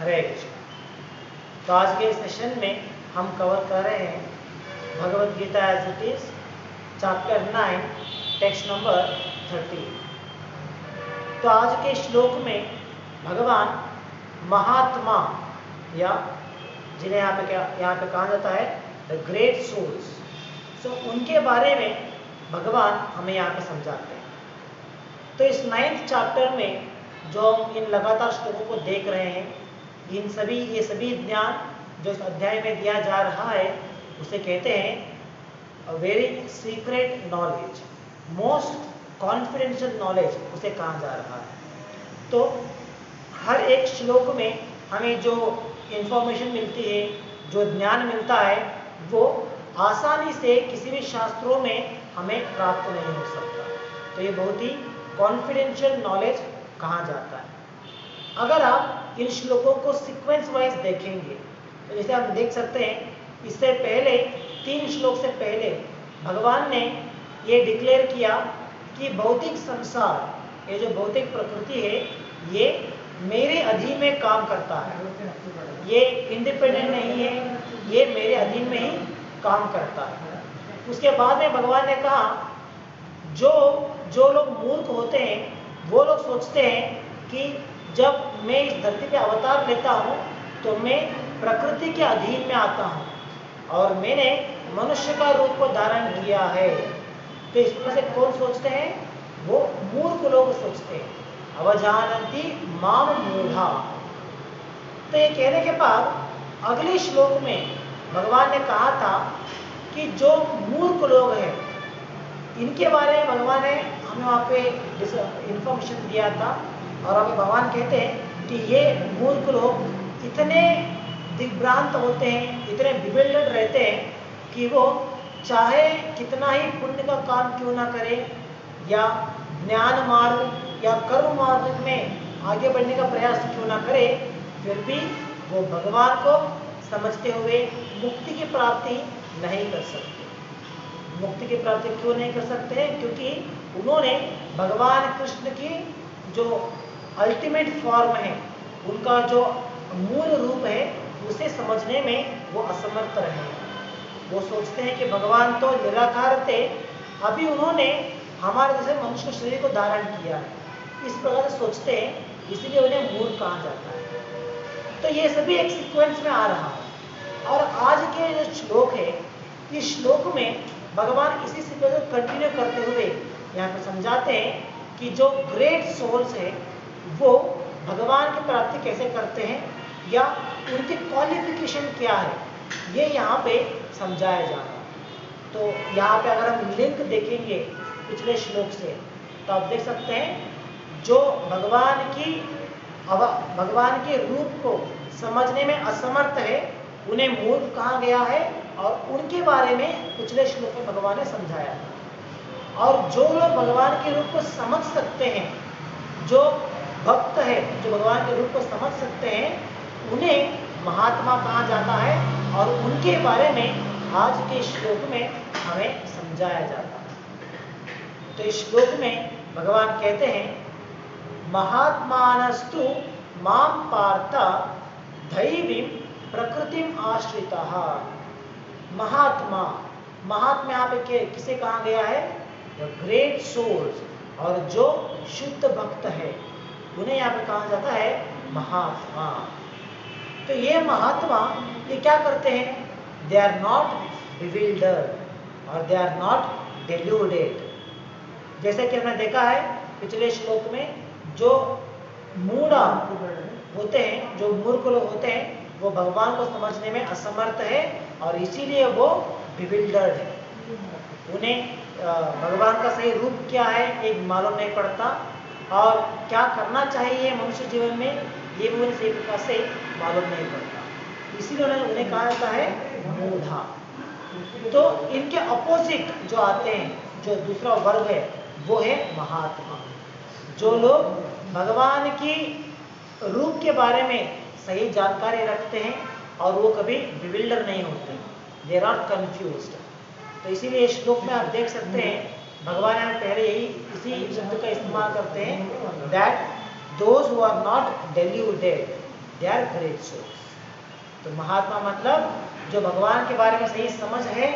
हरे कृष्ण। तो आज के सेशन में हम कवर कर रहे हैं Bhagavad Gita as it is, chapter 9, text number 30। तो आज के श्लोक में भगवान महात्मा या जिन्हें यहाँ पे कहा जाता है द ग्रेट सोल्स, सो उनके बारे में भगवान हमें यहाँ पे समझाते हैं। तो इस 9th चैप्टर में जो हम इन लगातार श्लोकों को देख रहे हैं, ये सभी ज्ञान जो इस अध्याय में दिया जा रहा है उसे कहते हैं very secret knowledge, most confidential knowledge उसे कहा जा रहा है। तो हर एक श्लोक में हमें जो इंफॉर्मेशन मिलती है, जो ज्ञान मिलता है, वो आसानी से किसी भी शास्त्रों में हमें प्राप्त नहीं हो सकता। तो ये बहुत ही कॉन्फिडेंशियल नॉलेज कहा जाता है। अगर आप इन श्लोकों को सीक्वेंस वाइज देखेंगे तो जैसे आप देख सकते हैं, इससे पहले 3 श्लोक से पहले भगवान ने ये डिक्लेयर किया कि भौतिक संसार, ये जो भौतिक प्रकृति है, ये मेरे अधीन में काम करता है, ये इंडिपेंडेंट नहीं है, ये मेरे अधीन में ही काम करता है। उसके बाद में भगवान ने कहा जो लोग मूर्ख होते हैं वो लोग सोचते हैं कि जब मैं इस धरती पे अवतार लेता हूँ तो मैं प्रकृति के अधीन में आता हूँ और मैंने मनुष्य का रूप को धारण किया है। तो इसमें से कौन सोचते हैं? वो मूर्ख लोग सोचते हैं। अवजानन्ति माम मूढ़ा। तो ये कहने के बाद अगले श्लोक में भगवान ने कहा था कि जो मूर्ख लोग हैं इनके बारे में भगवान ने हमें वहाँ पे इंफॉर्मेशन दिया था, और हमें भगवान कहते हैं कि ये मूर्ख लोग इतने दिग्भ्रांत होते हैं, इतने बिबिल्डर्ड रहते हैं कि वो चाहे कितना ही पुण्य का काम क्यों ना करे या ज्ञान मार्ग या कर्म मार्ग में आगे बढ़ने का प्रयास क्यों ना करे, फिर भी वो भगवान को समझते हुए मुक्ति की प्राप्ति नहीं कर सकते। मुक्ति की प्राप्ति क्यों नहीं कर सकते हैं? क्योंकि उन्होंने भगवान कृष्ण की जो अल्टीमेट फॉर्म है, उनका जो मूल रूप है, उसे समझने में वो असमर्थ रहे। वो सोचते हैं कि भगवान तो निराकार थे, अभी उन्होंने हमारे जैसे मनुष्य शरीर को धारण किया है, इस प्रकार से सोचते हैं, इसलिए उन्हें मूर्ख कहा जाता है। तो ये सभी एक सीक्वेंस में आ रहा है। और आज के जो श्लोक है, इस श्लोक में भगवान इसी सीक्वेंस को कंटिन्यू करते हुए यहाँ पर समझाते हैं कि जो ग्रेट सोल्स है वो भगवान की प्राप्ति कैसे करते हैं या उनकी क्वालिफिकेशन क्या है, ये यहाँ पे समझाया जा रहा है। तो यहाँ पे अगर हम लिंक देखेंगे पिछले श्लोक से तो आप देख सकते हैं जो भगवान के रूप को समझने में असमर्थ है उन्हें मूर्ख कहा गया है, और उनके बारे में पिछले श्लोक में भगवान ने समझाया। और जो लोग भगवान के रूप को समझ सकते हैं, जो भक्त है जो भगवान के रूप को समझ सकते हैं, उन्हें महात्मा कहा जाता है, और उनके बारे में आज के श्लोक में हमें समझाया जाता है। तो इस श्लोक में भगवान कहते हैं महात्मानस्तु माम पार्थ दैवीं प्रकृतिम आश्रितः। महात्मा यहाँ पे किसे कहा गया है? The great souls. और जो शुद्ध भक्त है उन्हें यहाँ पे कहा जाता है महात्मा। तो ये महात्मा ये क्या करते हैं? दे आर नॉट बिविल्डर्ड और दे आर नॉट डेल्यूडेड। जैसे कि हमने देखा है पिछले श्लोक में, जो मूढ़ा होते हैं, जो मूर्ख लोग होते हैं, वो भगवान को समझने में असमर्थ है और इसीलिए वो बिविल्डर्ड है। उन्हें भगवान का सही रूप क्या है एक मालूम नहीं पड़ता, और क्या करना चाहिए मनुष्य जीवन में ये भी उन्हें सही प्रकार से मालूम नहीं पड़ता, इसीलिए उन्हें कहा जाता है मूढ़ा। तो इनके अपोजिट जो आते हैं, जो दूसरा वर्ग है, वो है महात्मा। जो लोग भगवान की रूप के बारे में सही जानकारी रखते हैं और वो कभी बिविल्डर नहीं होते, दे आर नॉट कंफ्यूज्ड। तो इसीलिए श्लोक में आप देख सकते हैं भगवान यहाँ पहले इसी शब्द का इस्तेमाल करते हैं, that those who are not deluded, they are great souls. तो महात्मा मतलब जो भगवान के बारे में सही समझ है,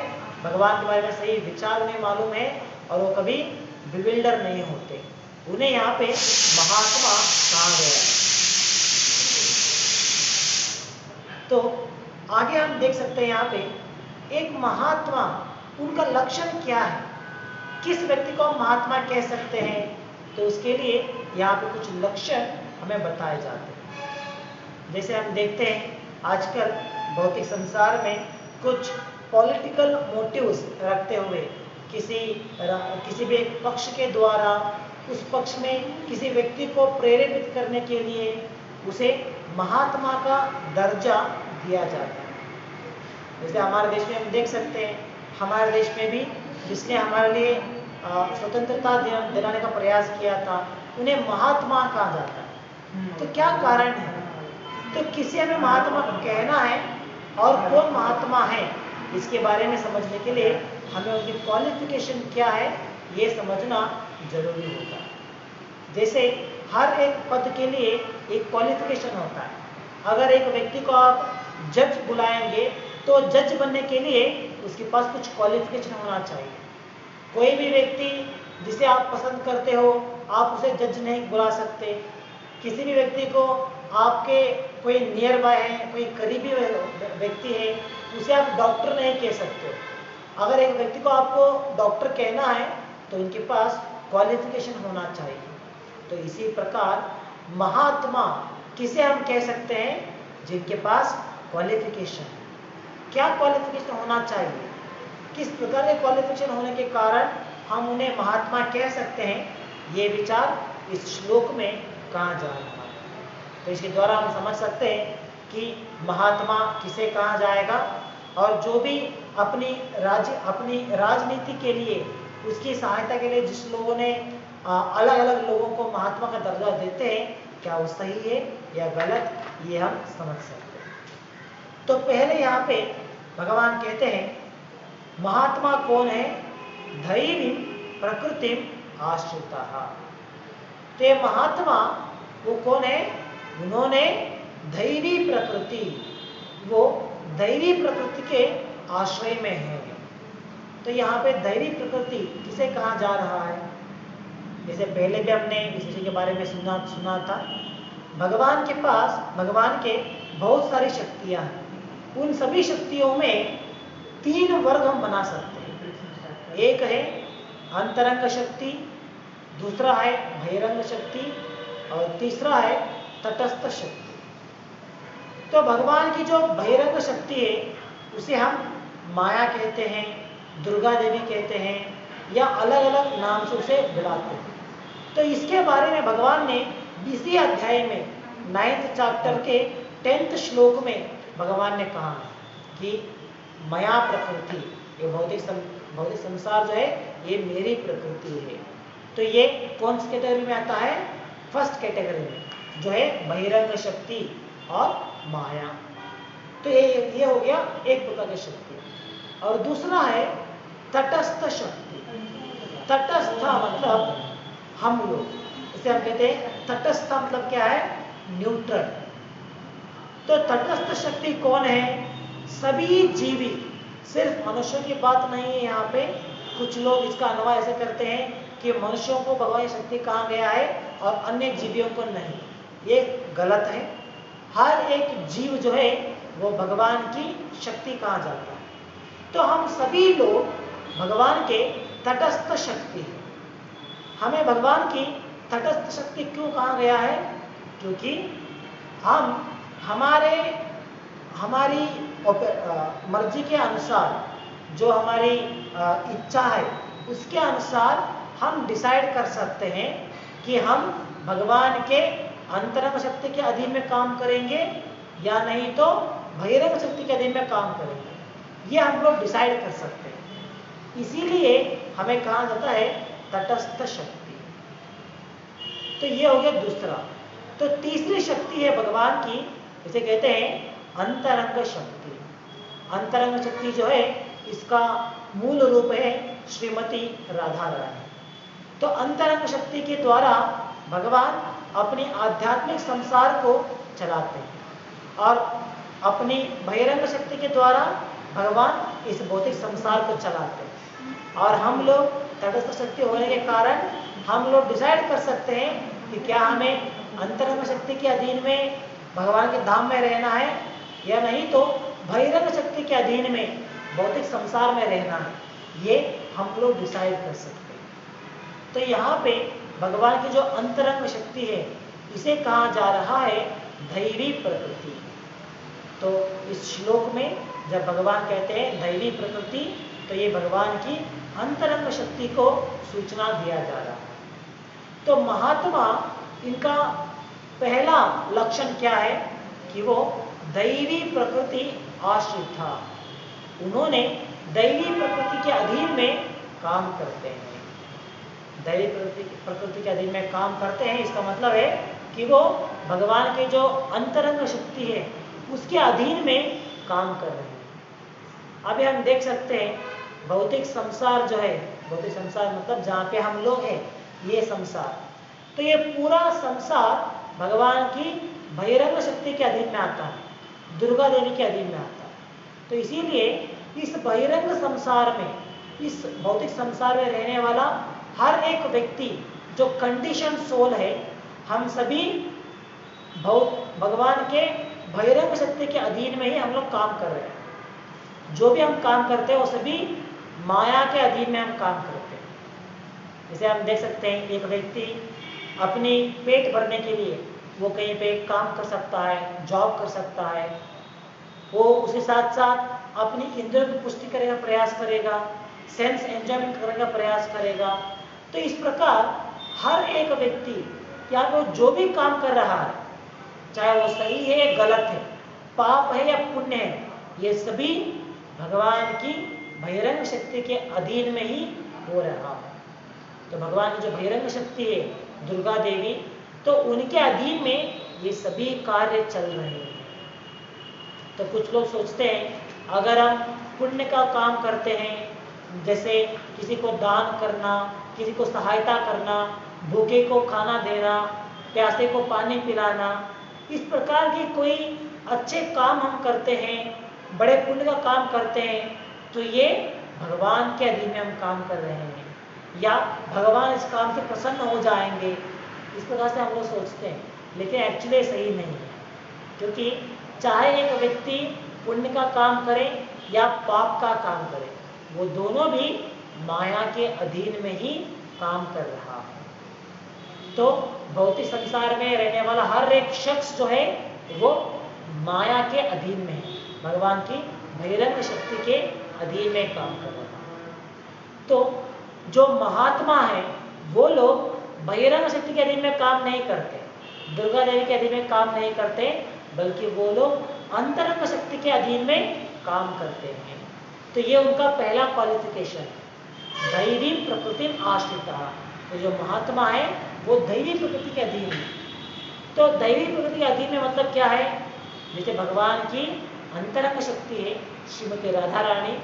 भगवान के बारे में सही विचार उन्हें मालूम है और वो कभी बिविल्डर नहीं होते, उन्हें यहाँ पे महात्मा कहा गया है। तो आगे हम देख सकते हैं यहाँ पे एक महात्मा, उनका लक्षण क्या है, किस व्यक्ति को हम महात्मा कह सकते हैं। तो उसके लिए यहाँ पे कुछ लक्षण हमें बताए जाते हैं। जैसे हम देखते हैं आजकल भौतिक संसार में कुछ पॉलिटिकल मोटिव्स रखते हुए किसी भी एक पक्ष के द्वारा उस पक्ष में किसी व्यक्ति को प्रेरित करने के लिए उसे महात्मा का दर्जा दिया जाता है। जैसे हमारे देश में हम देख सकते हैं, हमारे देश में भी जिसने हमारे लिए स्वतंत्रता दिलाने का प्रयास किया था, उन्हें महात्मा कहा जाता है। तो क्या कारण है? तो किसी हमें महात्मा कहना है और कौन महात्मा है, इसके बारे में समझने के लिए हमें उनकी क्वालिफिकेशन क्या है ये समझना जरूरी होता है। जैसे हर एक पद के लिए एक क्वालिफिकेशन होता है। अगर एक व्यक्ति को आप जज बुलाएंगे तो जज बनने के लिए उसके पास कुछ क्वालिफिकेशन होना चाहिए। कोई भी व्यक्ति जिसे आप पसंद करते हो आप उसे जज नहीं बुला सकते। किसी भी व्यक्ति को आपके कोई नियर बाय है, कोई करीबी व्यक्ति है, उसे आप डॉक्टर नहीं कह सकते हो। अगर एक व्यक्ति को आपको डॉक्टर कहना है तो उनके पास क्वालिफिकेशन होना चाहिए। तो इसी प्रकार महात्मा किसे हम कह सकते हैं? जिनके पास क्वालिफिकेशन है। क्या क्वालिफिकेशन होना चाहिए, किस प्रकार के क्वालिफिकेशन होने के कारण हम उन्हें महात्मा कह सकते हैं, ये विचार इस श्लोक में कहा जा रहा है। तो इसके द्वारा हम समझ सकते हैं कि महात्मा किसे कहा जाएगा और जो भी अपनी राजनीति के लिए, उसकी सहायता के लिए जिस लोगों ने अलग अलग लोगों को महात्मा का दर्जा देते हैं, क्या वो सही है या गलत, ये हम समझ सकते हैं। तो पहले यहाँ पे भगवान कहते हैं महात्मा कौन है? धैर्यं प्रकृतिम आश्रितः। तो ये महात्मा वो कौन है? उन्होंने धैर्य प्रकृति, वो धैर्य प्रकृति के आश्रय में है। तो यहाँ पे धैर्य प्रकृति किसे कहा जा रहा है? जैसे पहले भी हमने इस विषय के बारे में सुना था। भगवान के पास, भगवान के बहुत सारी शक्तियां हैं। उन सभी शक्तियों में 3 वर्ग हम बना सकते हैं। एक है अंतरंग शक्ति, दूसरा है बहिरंग शक्ति और तीसरा है तटस्थ शक्ति। तो भगवान की जो बहिरंग शक्ति है उसे हम माया कहते हैं, दुर्गा देवी कहते हैं या अलग अलग नाम से उसे बुलाते हैं। तो इसके बारे में भगवान ने इसी अध्याय में 9th चैप्टर के 10th श्लोक में भगवान ने कहा कि मया प्रकृति, ये भौतिक संसार जो है ये मेरी प्रकृति है। तो ये कौन सी कैटेगरी में आता है? फर्स्ट कैटेगरी में, जो है बहिरंग शक्ति और माया। तो ये हो गया एक प्रकार की शक्ति। और दूसरा है तटस्थ शक्ति। तटस्थ मतलब हम लोग, इसे हम कहते हैं तटस्थ मतलब क्या है? न्यूट्रल। तो तटस्थ शक्ति कौन है? सभी जीवी, सिर्फ मनुष्यों की बात नहीं है यहाँ पे। कुछ लोग इसका अनुवाद ऐसे करते हैं कि मनुष्यों को भगवान की शक्ति कहा गया है और अन्य जीवियों को नहीं। ये गलत है। हर एक जीव जो है वो भगवान की शक्ति कहा जाता है। तो हम सभी लोग भगवान के तटस्थ शक्ति हैं। हमें भगवान की तटस्थ शक्ति क्यों कहा गया है? क्योंकि हम हमारी मर्जी के अनुसार, जो हमारी इच्छा है उसके अनुसार हम डिसाइड कर सकते हैं कि हम भगवान के अंतरंग शक्ति के अधीन में काम करेंगे या नहीं तो बहिरंग शक्ति के अधीन में काम करेंगे। ये हम लोग डिसाइड कर सकते हैं। इसीलिए हमें कहा जाता है तटस्थ शक्ति। तो ये हो गया दूसरा। तो तीसरी शक्ति है भगवान की, इसे कहते हैं अंतरंग शक्ति। अंतरंग शक्ति जो है इसका मूल रूप है श्रीमती राधा रानी। तो अंतरंग शक्ति के द्वारा भगवान अपनी आध्यात्मिक संसार को चलाते हैं। और अपनी बहिरंग शक्ति के द्वारा भगवान इस भौतिक संसार को चलाते हैं। और हम लोग तटस्थ शक्ति होने के कारण हम लोग डिसाइड कर सकते हैं कि क्या हमें अंतरंग शक्ति के अधीन में भगवान के धाम में रहना है या नहीं तो बहिरंग शक्ति के अधीन में भौतिक संसार में रहना है, ये हम लोग डिसाइड कर सकते हैं। तो यहाँ पे भगवान की जो अंतरंग शक्ति है इसे कहा जा रहा है दैवी प्रकृति। तो इस श्लोक में जब भगवान कहते हैं दैवी प्रकृति तो ये भगवान की अंतरंग शक्ति को सूचना दिया जा रहा है। तो महात्मा इनका पहला लक्षण क्या है कि वो दैवी प्रकृति आश्रित था, उन्होंने दैवी प्रकृति के अधीन में काम करते हैं। दैवी प्रकृति के अधीन में काम करते हैं इसका मतलब है कि वो भगवान के जो अंतरंग शक्ति है उसके अधीन में काम कर रहे हैं। अभी हम देख सकते हैं भौतिक संसार जो है, भौतिक संसार मतलब जहाँ पे हम लोग हैं ये संसार, तो ये पूरा संसार भगवान की बहिरंग शक्ति के अधीन में आता है, दुर्गा देवी के अधीन में आता है। तो इसीलिए इस बहिरंग संसार में, इस भौतिक संसार में रहने वाला हर एक व्यक्ति जो कंडीशन सोल है, हम सभी भगवान के बहिरंग शक्ति के अधीन में ही हम लोग काम कर रहे हैं। जो भी हम काम करते हैं वो सभी माया के अधीन में हम काम करते हैं। जैसे हम देख सकते हैं एक व्यक्ति अपनी पेट भरने के लिए वो कहीं पे काम कर सकता है, जॉब कर सकता है, वो उसके साथ साथ अपनी इंद्रियों की पुष्टि करने का प्रयास करेगा, सेंस एंजॉयमेंट करने का प्रयास करेगा। तो इस प्रकार हर एक व्यक्ति या वो जो भी काम कर रहा है, चाहे वो सही है या गलत है, पाप है या पुण्य है, ये सभी भगवान की बहिरंग शक्ति के अधीन में ही हो रहा है। तो भगवान की जो बहिरंग शक्ति है दुर्गा देवी, तो उनके अधीन में ये सभी कार्य चल रहे हैं। तो कुछ लोग सोचते हैं अगर हम पुण्य का काम करते हैं, जैसे किसी को दान करना, किसी को सहायता करना, भूखे को खाना देना, प्यासे को पानी पिलाना, इस प्रकार की कोई अच्छे काम हम करते हैं, बड़े पुण्य का काम करते हैं, तो ये भगवान के अधीन में हम काम कर रहे हैं या भगवान इस काम से प्रसन्न हो जाएंगे, इस प्रकार से हम लोग सोचते हैं। लेकिन एक्चुअली सही नहीं है, क्योंकि चाहे एक व्यक्ति पुण्य का काम करे या पाप का काम करे, वो दोनों भी माया के अधीन में ही काम कर रहा है। तो भौतिक संसार में रहने वाला हर एक शख्स जो है वो माया के अधीन में है, भगवान की बहिरंग शक्ति के अधीन में काम कर रहा है। तो जो महात्मा है वो लोग बहिरंग शक्ति के अधीन में काम नहीं करते, दुर्गा देवी के अधीन में काम नहीं करते, बल्कि वो लोग अंतरंग शक्ति के अधीन में काम करते हैं। तो ये उनका पहला क्वालिफिकेशन है, दैवी प्रकृति आश्रिता। तो जो महात्मा है वो दैवी प्रकृति के अधीन है। तो दैवी प्रकृति के अधीन में मतलब क्या है, जैसे भगवान की अंतरंग शक्ति है श्रीमती राधा रानी,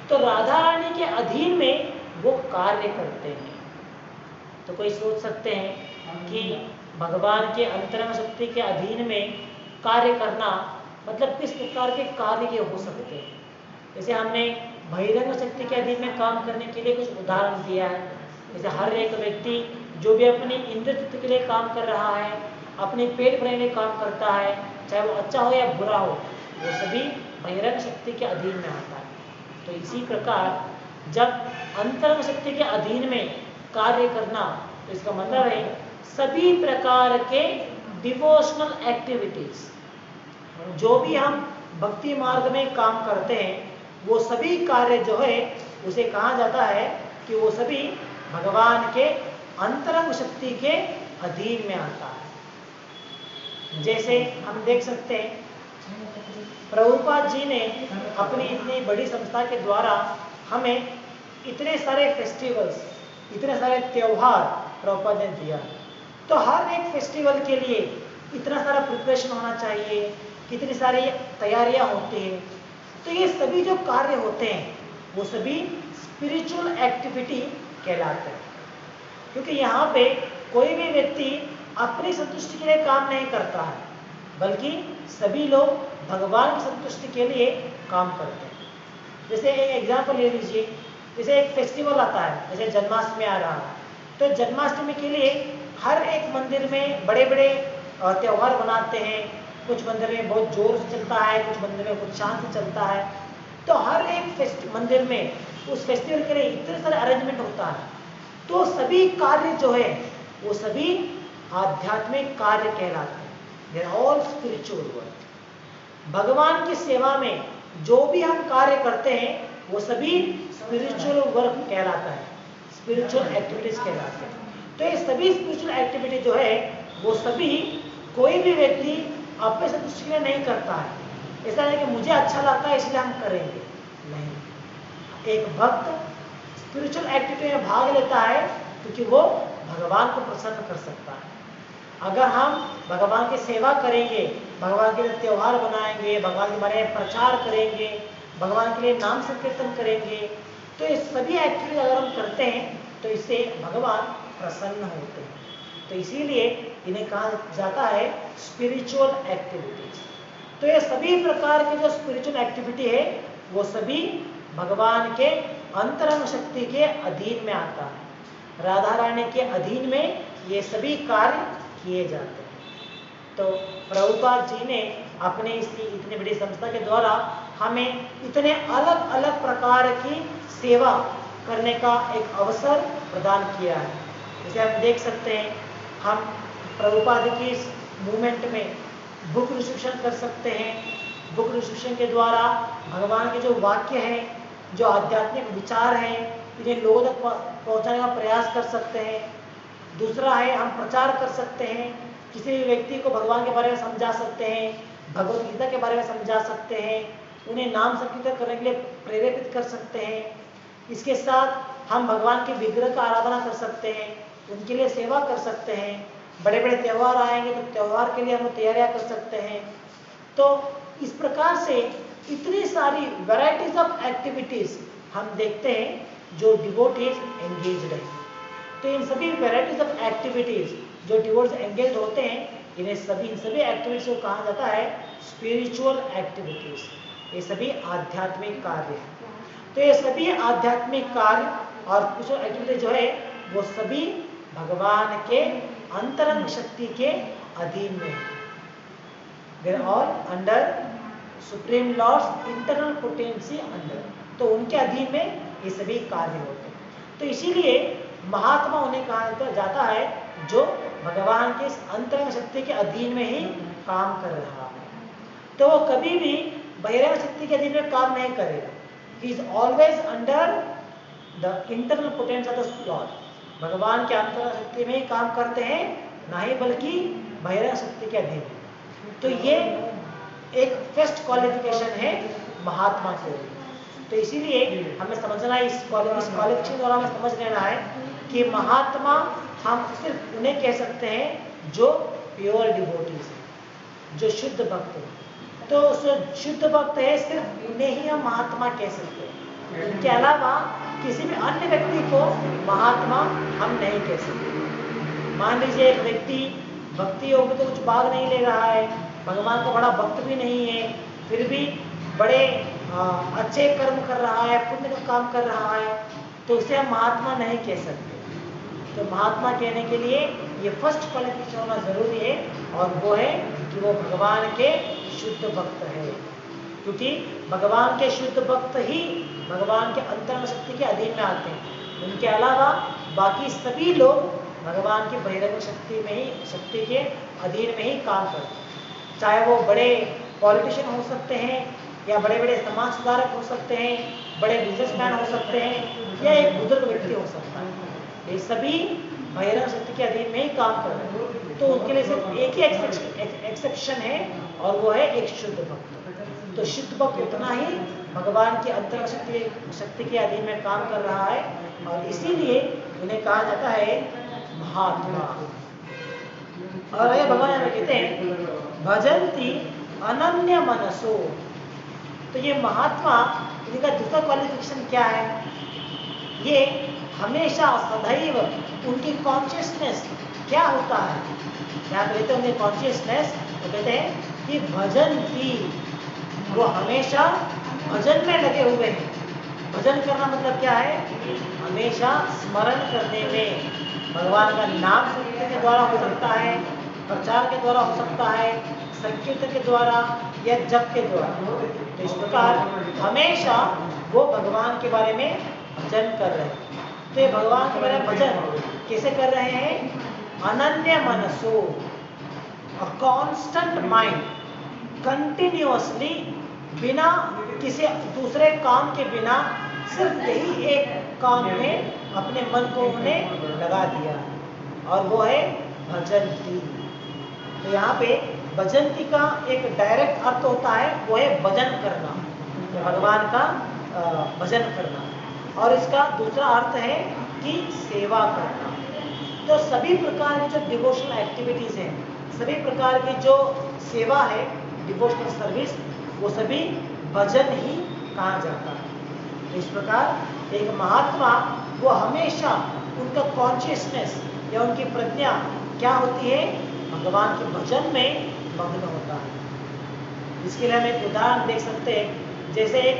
तो राधा रानी के अधीन में वो कार्य करते हैं। तो कोई सोच सकते हैं कि भगवान के अंतरंग शक्ति के अधीन में कार्य करना मतलब किस प्रकार के कार्य ये हो सकते हैं। जैसे हमने बहिरंग शक्ति के अधीन में काम करने के लिए कुछ उदाहरण दिया है। जैसे हर एक व्यक्ति जो भी अपनी इंद्रिय तृप्ति के लिए काम कर रहा है, अपने पेट भरने के लिए काम करता है, चाहे वो अच्छा हो या बुरा हो, वो सभी बहिरंग शक्ति के अधीन में आता है। तो इसी प्रकार जब अंतरंग शक्ति के अधीन में कार्य करना, तो इसका मतलब है सभी प्रकार के डिवोशनल एक्टिविटीज, जो भी हम भक्ति मार्ग में काम करते हैं, वो सभी कार्य जो है उसे कहा जाता है कि वो सभी भगवान के अंतरंग शक्ति के अधीन में आता है। जैसे हम देख सकते हैं प्रभुपाद जी ने अपनी इतनी बड़ी संस्था के द्वारा हमें इतने सारे फेस्टिवल्स, इतने सारे त्योहार प्रभुपाद ने दिया। तो हर एक फेस्टिवल के लिए इतना सारा प्रिपरेशन होना चाहिए, कितनी सारी तैयारियां होती हैं। तो ये सभी जो कार्य होते हैं वो सभी स्पिरिचुअल एक्टिविटी कहलाते हैं, क्योंकि यहाँ पे कोई भी व्यक्ति अपनी संतुष्टि के लिए काम नहीं करता है, बल्कि सभी लोग भगवान की संतुष्टि के लिए काम करते हैं। जैसे एक एग्जाम्पल ले लीजिए, जैसे एक फेस्टिवल आता है, जैसे जन्माष्टमी आ रहा है, तो जन्माष्टमी के लिए हर एक मंदिर में बड़े बड़े त्यौहार बनाते हैं। कुछ मंदिर में बहुत जोर से चलता है, कुछ मंदिर में कुछ शांत से चलता है। तो हर एक मंदिर में उस फेस्टिवल के लिए इतने सारे अरेंजमेंट होता है। तो सभी कार्य जो है वो सभी आध्यात्मिक कार्य कहलाते हैं। They are all spiritual work. भगवान की सेवा में जो भी हम कार्य करते हैं वो सभी स्पिरिचुअल वर्क कहलाता है, स्पिरिचुअल एक्टिविटीज कहलाते हैं। तो ये सभी स्पिरिचुअल एक्टिविटी जो है वो सभी कोई भी व्यक्ति अपने संतुष्टि के लिए नहीं करता है। ऐसा नहीं कि मुझे अच्छा लगता है इसलिए हम करेंगे, नहीं। एक भक्त स्पिरिचुअल एक्टिविटी में भाग लेता है क्योंकि वो भगवान को प्रसन्न कर सकता है। अगर हम भगवान की सेवा करेंगे, भगवान के लिए त्यौहार बनाएंगे, भगवान के बारे में प्रचार करेंगे, भगवान के लिए नाम संकीर्तन करेंगे, तो ये सभी एक्टिविटी अगर हम करते हैं तो इससे भगवान प्रसन्न होते हैं। तो इसीलिए इन्हें कहा जाता है स्पिरिचुअल एक्टिविटीज। तो ये सभी प्रकार के जो स्पिरिचुअल एक्टिविटी है वो सभी भगवान के अंतरंग शक्ति के अधीन में आता है। राधा रानी के अधीन में ये सभी कार्य किए जाते हैं। तो प्रभुपाद जी ने अपने इस इतनी बड़ी संस्था के द्वारा हमें इतने अलग अलग प्रकार की सेवा करने का एक अवसर प्रदान किया है। जैसे हम देख सकते हैं, हम प्रभुपाद की इस मूवमेंट में बुक डिस्ट्रीब्यूशन कर सकते हैं। बुक डिस्ट्रीब्यूशन के द्वारा भगवान के जो वाक्य हैं, जो आध्यात्मिक विचार हैं, इन्हें लोगों तक पहुंचाने का प्रयास कर सकते हैं। दूसरा है, हम प्रचार कर सकते हैं, किसी भी व्यक्ति को भगवान के बारे में समझा सकते हैं, भगवत गीता के बारे में समझा सकते हैं, उन्हें नाम संकीर्तन करने के लिए प्रेरित कर सकते हैं। इसके साथ हम भगवान के विग्रह का आराधना कर सकते हैं, उनके लिए सेवा कर सकते हैं। बड़े बड़े त्यौहार आएंगे तो त्यौहार के लिए हम तैयारियां कर सकते हैं। तो इस प्रकार से इतनी सारी वैरायटीज ऑफ एक्टिविटीज हम देखते हैं जो डिवोटीज एंगेज्ड है। तो इन सभी वैरायटीज ऑफ एक्टिविटीज जो डिवोटीज एंगेज होते हैं, इन सभी एक्टिविटीज को कहा जाता है स्पिरिचुअल एक्टिविटीज। ये सभी आध्यात्मिक कार्य हैं। तो ये सभी आध्यात्मिक कार्य और स्पिरिचुअल एक्टिविटी जो है वो सभी भगवान के अंतरंग शक्ति के अधीन में है। They are all under supreme lord's internal potency under. तो उनके अधीन में ये सभी कार्य होते हैं। तो इसीलिए महात्मा उन्हें कहा जाता है जो भगवान के इस अंतरंग शक्ति के अधीन में ही काम कर रहा है। तो वो कभी भी बहिरंग शक्ति के अधीन में काम नहीं करेगा। He is always under the internal potency of the Lord. भगवान के अंतरंग शक्ति में ही काम करते हैं, ना ही बल्कि बहिरंग शक्ति के अधीन। तो ये एक फर्स्ट क्वालिफिकेशन है महात्मा के लिए। तो इसीलिए हमें समझना है, इस क्वालिफिकेशन द्वारा हमें समझ लेना है कि महात्मा हम सिर्फ उन्हें कह सकते हैं जो प्योर डिवोटीज है, जो शुद्ध भक्त है। तो शुद्ध भक्त है, सिर्फ उन्हें ही हम महात्मा कह सकते हैं। इनके अलावा किसी भी अन्य व्यक्ति को महात्मा हम नहीं कह सकते। मान लीजिए एक व्यक्ति भक्ति योग में तो कुछ भाग नहीं ले रहा है, भगवान का बड़ा भक्त भी नहीं है, फिर भी बड़े अच्छे कर्म कर रहा है, पुण्य का काम कर रहा है, तो उसे हम महात्मा नहीं कह सकते। तो महात्मा कहने के लिए ये फर्स्ट क्वालिफिकेशन होना जरूरी है, और वो है कि वो भगवान के शुद्ध भक्त है। क्योंकि भगवान के शुद्ध भक्त ही भगवान के अंतरंग शक्ति के अधीन में आते हैं। उनके अलावा बाकी सभी लोग भगवान की बहिरंग शक्ति के अधीन में ही काम करते हैं। चाहे वो बड़े पॉलिटिशियन हो सकते हैं, या बड़े बड़े समाज सुधारक हो सकते हैं, बड़े बिजनेसमैन हो सकते हैं, या एक बुजुर्ग व्यक्ति हो सकता है, ये सभी बहिरंग शक्ति के अधीन में ही काम कर रहे हैं। तो उनके लिए सिर्फ एक ही एक्सेप्शन है, और वो है एक शुद्ध भक्त। तो शुद्ध भक्त उतना ही भगवान की अंतरंग शक्ति के अधीन में काम कर रहा है, और इसीलिए उन्हें कहा जाता है महात्मा। और ये भगवान यहाँ कहते हैं भजंती अनन्य मनसो। तो ये महात्मा, इनका दूसरा क्वालिफिकेशन क्या है? ये हमेशा सदैव उनकी कॉन्शियसनेस क्या होता है, यहाँ कहते हैं उनकी कॉन्शियसनेस तो कहते हैं कि भजन्ति, वो हमेशा भजन में लगे हुए हैं। भजन करना मतलब क्या है? हमेशा स्मरण करने में। भगवान का नाम संकीर्तन के द्वारा हो सकता है, प्रचार के द्वारा हो सकता है, संकीर्तन के द्वारा या जप के द्वारा। तो इस प्रकार हमेशा वो भगवान के बारे में भजन कर रहे हैं। तो ये भगवान के बारे में भजन कैसे कर रहे हैं? अनन्य मनसो, अ कांस्टेंट माइंड, कंटिन्यूअसली, बिना किसी दूसरे काम के बिना सिर्फ यही एक काम में अपने मन को उन्हें लगा दिया, और वो है भजन्ति। तो यहाँ पे भजन्ति का एक डायरेक्ट अर्थ होता है, वो है भजन करना, भगवान का भजन करना। और इसका दूसरा अर्थ है कि सेवा करना। तो सभी प्रकार की जो डिवोशनल एक्टिविटीज हैं, सभी प्रकार की जो सेवा है, डिवोशनल सर्विस, वो सभी भजन ही कहा जाता है। इस प्रकार एक महात्मा वो हमेशा उनका कॉन्शियसनेस या उनकी प्रज्ञा क्या होती है? भगवान के भजन में मग्न होता है। इसके लिए हम एक उदाहरण देख सकते हैं, जैसे एक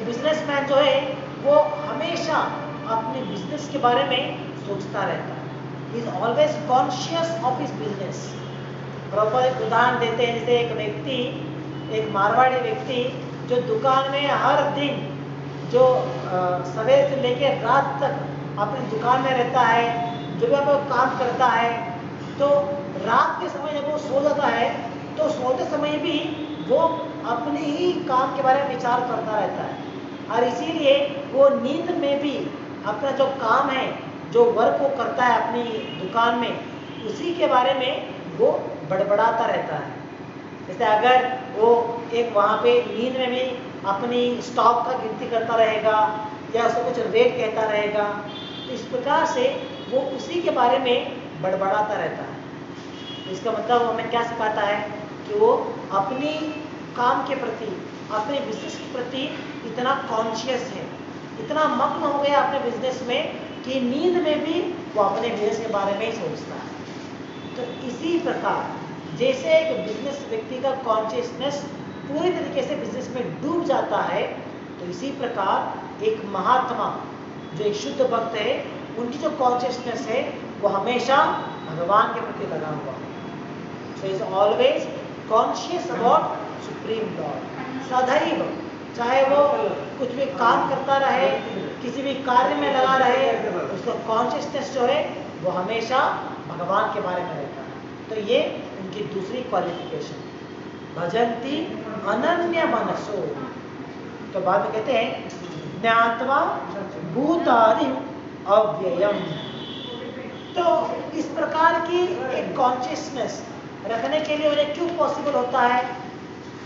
बिजनेसमैन जो है वो हमेशा अपने बिजनेस के बारे में सोचता रहता है। He is always conscious of his business. Proper एक उदाहरण देते हैं, जैसे एक व्यक्ति, एक मारवाड़ी व्यक्ति जो दुकान में हर दिन जो सवेरे से लेकर रात तक अपनी दुकान में रहता है, जो भी वो काम करता है, तो रात के समय जब वो सो जाता है तो सोते समय भी वो अपने ही काम के बारे में विचार करता रहता है, और इसीलिए वो नींद में भी अपना जो काम है, जो वर्क वो करता है अपनी दुकान में, उसी के बारे में वो बड़बड़ाता रहता है। जैसे अगर वो एक वहाँ पे नींद में भी अपनी स्टॉक का गिनती करता रहेगा या उसको कुछ रेट कहता रहेगा, तो इस प्रकार से वो उसी के बारे में बड़बड़ाता रहता है। इसका मतलब वो हमें क्या सिखाता है कि वो अपनी काम के प्रति, अपने बिजनेस के प्रति इतना कॉन्शियस है, इतना मग्न हो गया अपने बिजनेस में कि नींद में भी वो अपने बिजनेस के बारे में ही सोचता है। तो इसी प्रकार जैसे एक बिजनेस व्यक्ति का कॉन्शियसनेस पूरी तरीके से बिजनेस में डूब जाता है, तो इसी प्रकार एक महात्मा जो एक शुद्ध भक्त है, उनकी जो कॉन्शियसनेस है वो हमेशा भगवान के प्रति लगा हुआ है। So is always conscious about supreme Lord. सदैव, चाहे वो कुछ भी काम करता रहे, किसी भी कार्य में लगा रहे, उसका कॉन्शियसनेस जो है वो हमेशा भगवान के बारे में रहता है। तो ये उनकी दूसरी क्वालिफिकेशन, भजन्ति अनन्य मनसो। तो बाद में कहते हैं ज्ञात्वा भूतानि अव्ययम। तो इस प्रकार की एक कॉन्शियसनेस रखने के लिए उन्हें क्यों पॉसिबल होता है?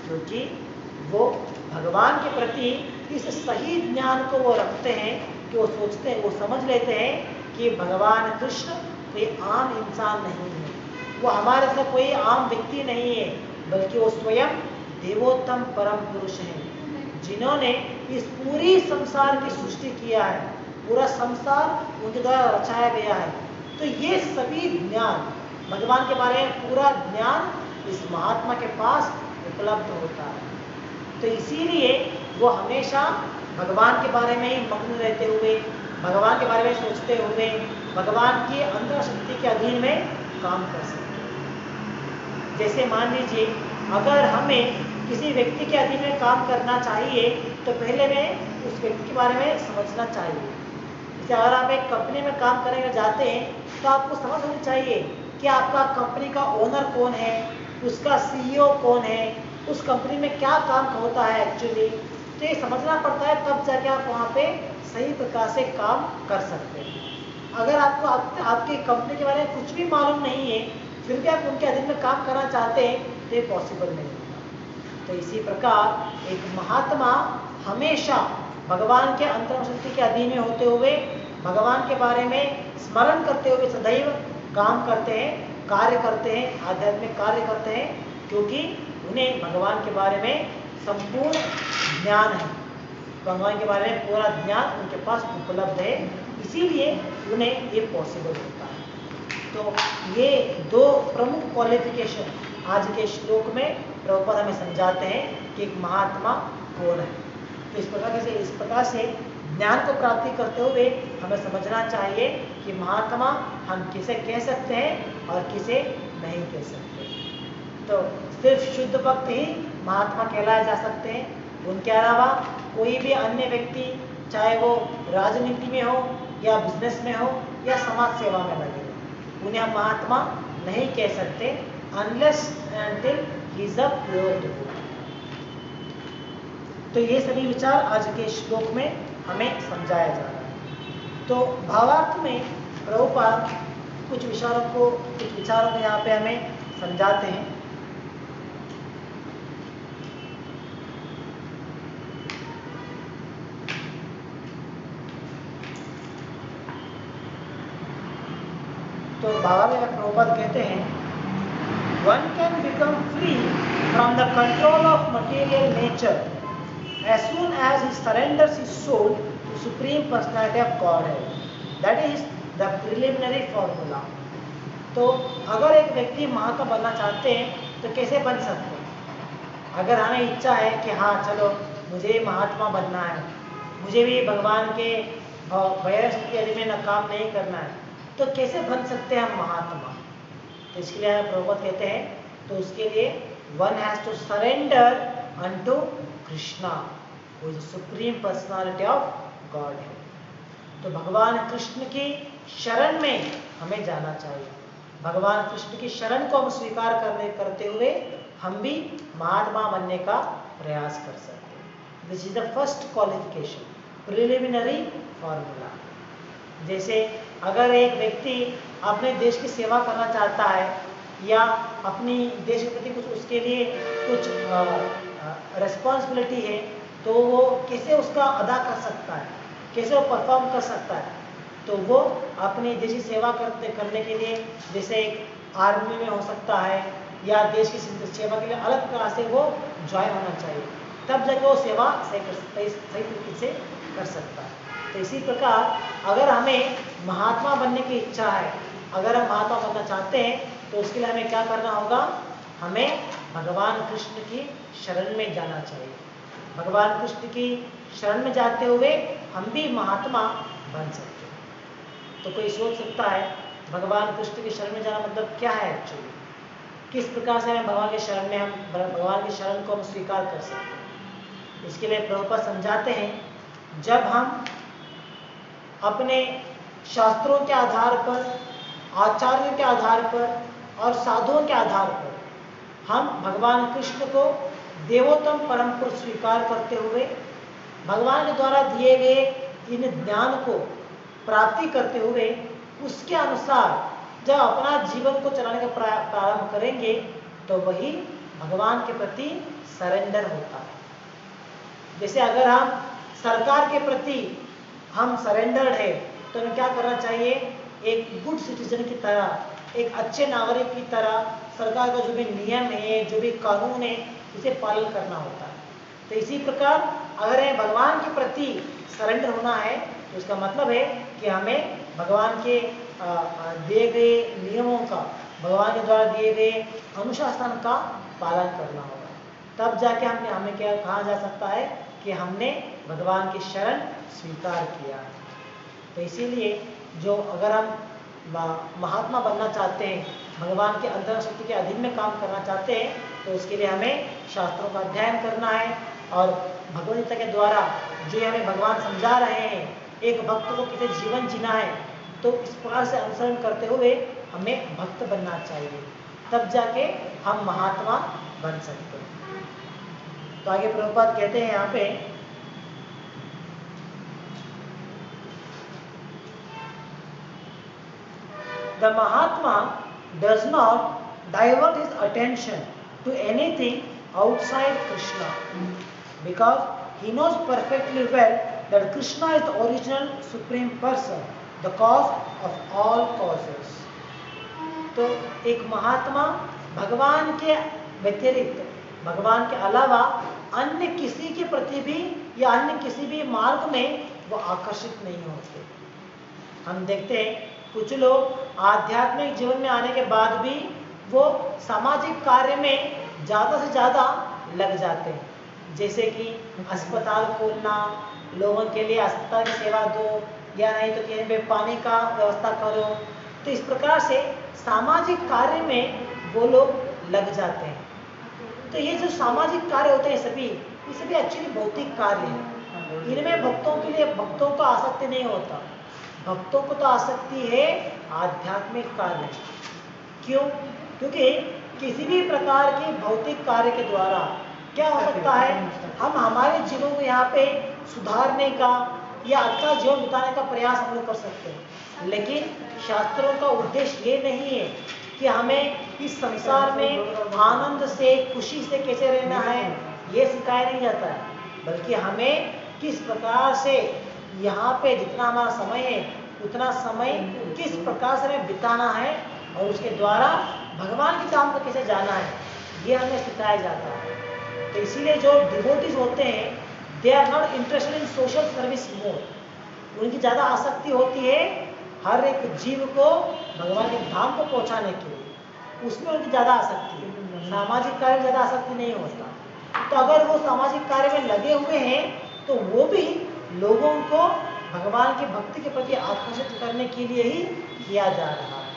क्योंकि वो भगवान के प्रति इस सही ज्ञान को वो रखते हैं कि वो सोचते हैं, वो समझ लेते हैं कि भगवान कृष्ण कोई आम इंसान नहीं है, वो हमारे से कोई आम व्यक्ति नहीं है, बल्कि वो स्वयं देवोत्तम परम पुरुष हैं, जिन्होंने इस पूरी संसार की सृष्टि किया है, पूरा संसार उनके द्वारा रचाया गया है। तो ये सभी ज्ञान, भगवान के बारे में पूरा ज्ञान इस महात्मा के पास उपलब्ध होता है। तो इसीलिए वो हमेशा भगवान के बारे में ही मग्न रहते हुए, भगवान के बारे में सोचते हुए, भगवान की अंतर शक्ति के अधीन में काम कर सकते हैं। जैसे मान लीजिए अगर हमें किसी व्यक्ति के अधीन में काम करना चाहिए, तो पहले में उस व्यक्ति के बारे में समझना चाहिए। जैसे अगर आप एक कंपनी में काम करने जाते हैं, तो आपको समझ होनी चाहिए कि आपका कंपनी का ओनर कौन है, उसका सीईओ कौन है, उस कंपनी में क्या काम होता है एक्चुअली। तो ये समझना पड़ता है, तब जाके आप वहाँ पे सही प्रकार से काम कर सकते हैं। अगर आपको आपकी कंपनी के बारे में कुछ भी मालूम नहीं है, फिर भी आप उनके अधीन में काम करना चाहते हैं, तो ये पॉसिबल नहीं होगा। तो इसी प्रकार एक महात्मा हमेशा भगवान के अंतरंग शक्ति के अधीन में होते हुए, भगवान के बारे में स्मरण करते हुए सदैव काम करते हैं, कार्य करते हैं, आध्यात्मिक कार्य करते हैं, क्योंकि उन्हें भगवान के बारे में संपूर्ण ज्ञान है, भगवान के बारे में पूरा ज्ञान उनके पास उपलब्ध है, इसीलिए उन्हें ये पॉसिबल होता है। तो ये दो प्रमुख क्वालिफिकेशन आज के श्लोक में प्रभुपाद हमें समझाते हैं कि एक महात्मा कौन है। तो इस प्रकार से ज्ञान को प्राप्ति करते हुए हमें समझना चाहिए कि महात्मा हम किसे कह सकते हैं और किसे नहीं कह सकते। तो सिर्फ शुद्ध भक्त ही महात्मा कहलाए जा सकते हैं। उनके अलावा कोई भी अन्य व्यक्ति, चाहे वो राजनीति में हो या बिजनेस में हो या समाज सेवा में लगे हो, उन्हें हम महात्मा नहीं कह सकते unless until he is a pure devotee। तो ये सभी विचार आज के श्लोक में हमें समझाया जा रहा है। तो भावार्थ में प्रभुपाद कुछ विचारों को यहाँ पे हमें समझाते हैं। तो भावार्थ में प्रभुपाद कहते हैं, one can become free from the control of material nature as soon as he surrenders his soul to Supreme Personality of Godhead. That is the preliminary formula। तो अगर एक व्यक्ति महात्मा बनना चाहते हैं तो कैसे बन सकते हैं? अगर हमें इच्छा है कि हाँ चलो मुझे महात्मा बनना है, मुझे भी भगवान के वैरस्थ के अधीन में काम नहीं करना है, तो कैसे बन सकते हैं हम महात्मा? तो इसके लिए प्रभुपाद कहते हैं, तो उसके लिए one has to surrender unto Krishna who is the supreme personality of God है। तो भगवान कृष्ण की शरण में हमें जाना चाहिए। भगवान कृष्ण की शरण को हम स्वीकार करते हुए हम भी महात्मा बनने का प्रयास कर सकते हैं। This is the first qualification, preliminary formula. जैसे अगर एक व्यक्ति अपने देश की सेवा करना चाहता है या अपनी देश के प्रति कुछ उसके लिए कुछ रिस्पॉन्सिबिलिटी है, तो वो कैसे उसका अदा कर सकता है, कैसे वो परफॉर्म कर सकता है? तो वो अपनी देश की सेवा करने के लिए जैसे एक आर्मी में हो सकता है या देश की सेवा के लिए अलग तरह से वो ज्वाइन होना चाहिए, तब जाके वो सेवा सही तरीके से कर सकता है। तो इसी प्रकार अगर हमें महात्मा बनने की इच्छा है, अगर हम महात्मा बनना चाहते हैं, तो उसके लिए हमें क्या करना होगा? हमें भगवान कृष्ण की शरण में जाना चाहिए। भगवान कृष्ण की शरण में जाते हुए हम भी महात्मा बन सकते हैं। तो कोई सोच सकता है भगवान कृष्ण की शरण में जाना मतलब क्या है एक्चुअली? किस प्रकार से हमें भगवान के शरण में हम भगवान की शरण को हम स्वीकार कर सकते हैं? इसके लिए प्रभुपाद समझाते हैं, जब हम अपने शास्त्रों के आधार पर, आचार्यों के आधार पर और साधुओं के आधार पर हम भगवान कृष्ण को देवोत्तम परम पुरुष स्वीकार करते हुए भगवान के द्वारा दिए गए इन ज्ञान को प्राप्ति करते हुए उसके अनुसार जब अपना जीवन को चलाने का प्रारंभ करेंगे, तो वही भगवान के प्रति सरेंडर होता है। जैसे अगर हम सरकार के प्रति हम सरेंडर्ड है, तो हमें क्या करना चाहिए? एक गुड सिटीजन की तरह, एक अच्छे नागरिक की तरह सरकार का जो भी नियम है, जो भी कानून है, उसे पालन करना होता है। तो इसी प्रकार अगर हमें भगवान के प्रति सरेंडर होना है, तो इसका मतलब है कि हमें भगवान के दिए गए नियमों का, भगवान के द्वारा दिए गए अनुशासन का पालन करना होगा। तब जाके हमें क्या कहा जा सकता है कि हमने भगवान की शरण स्वीकार किया है। तो इसीलिए जो अगर हम महात्मा बनना चाहते हैं, भगवान के अंतरंग शक्ति के अधीन में काम करना चाहते हैं, तो उसके लिए हमें शास्त्रों का अध्ययन करना है और भगवद गीता के द्वारा जो हमें भगवान समझा रहे हैं, एक भक्त को कैसे जीवन जीना है, तो इस प्रकार से अनुसरण करते हुए हमें भक्त बनना चाहिए। तब जाके हम महात्मा बन सकते हैं। तो आगे प्रभुपाद कहते हैं यहाँ पे, The Mahatma does not divert his attention to anything outside Krishna because he knows perfectly well that Krishna is the original supreme person, the cause of all causes। तो एक महात्मा भगवान के व्यतिरिक्त, भगवान के अलावा अन्य किसी के प्रति भी या अन्य किसी भी मार्ग में वो आकर्षित नहीं होते। हम देखते हैं कुछ लोग आध्यात्मिक जीवन में आने के बाद भी वो सामाजिक कार्य में ज़्यादा से ज़्यादा लग जाते हैं, जैसे कि अस्पताल खोलना, लोगों के लिए अस्पताल की सेवा दो, या नहीं तो कहीं पे पानी का व्यवस्था करो। तो इस प्रकार से सामाजिक कार्य में वो लोग लग जाते हैं। तो ये जो सामाजिक कार्य होते हैं ये सभी एक्चुअली भौतिक कार्य हैं। इनमें भक्तों के लिए भक्तों को आसक्ति नहीं होता। भक्तों को तो आसक्ति है आध्यात्मिक कार्य। क्यों? क्योंकि किसी भी प्रकार के भौतिक कार्य के द्वारा क्या हो सकता है, हम हमारे जीवन को यहाँ पे सुधारने का या अच्छा जीवन बिताने का प्रयास हम लोग कर सकते हैं, लेकिन शास्त्रों का उद्देश्य ये नहीं है कि हमें इस संसार में आनंद से खुशी से कैसे रहना है ये सिखाया नहीं जाता है, बल्कि हमें किस प्रकार से यहाँ पे जितना हमारा समय है उतना समय किस प्रकार से हमें बिताना है और उसके द्वारा भगवान के काम को कैसे जाना है ये हमें सिखाया जाता है। तो इसीलिए जो डिवोटीज होते हैं they are not interested in social service more. उनकी ज़्यादा आसक्ति होती है हर एक जीव को भगवान के धाम को पहुंचाने के लिए, उसमें उनकी ज़्यादा आसक्ति है। सामाजिक कार्य में ज़्यादा आसक्ति नहीं होता। तो अगर वो सामाजिक कार्य में लगे हुए हैं तो वो भी लोगों को भगवान की भक्ति के प्रति आकर्षित करने के लिए ही किया जा रहा है।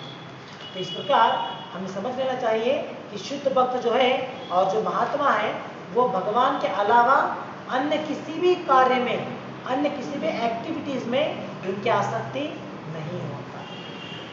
तो इस प्रकार हमें समझ लेना चाहिए कि शुद्ध भक्त जो है और जो महात्मा है वो भगवान के अलावा अन्य किसी भी कार्य में, अन्य किसी भी एक्टिविटीज में उनकी आसक्ति नहीं होता।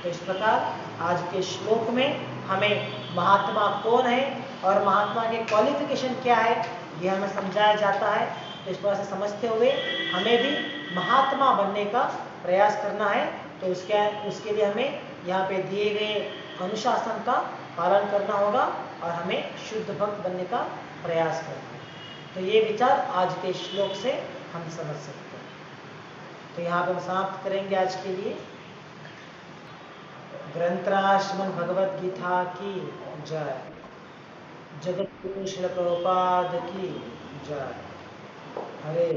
तो इस प्रकार आज के श्लोक में हमें महात्मा कौन है और महात्मा के क्वालिफिकेशन क्या है यह हमें समझाया जाता है। तो इस प्रकार से समझते हुए हमें भी महात्मा बनने का प्रयास करना है। तो उसके लिए हमें यहाँ पे दिए गए अनुशासन का पालन करना होगा और हमें शुद्ध भक्त बनने का प्रयास करना है। तो ये विचार आज के श्लोक से हम समझ सकते हैं। तो यहाँ पे हम समाप्त करेंगे आज के लिए। ग्रंथराज श्रीमद् भगवद गीता की जय। जगत गुरु श्रील प्रभुपाद की जय। हरे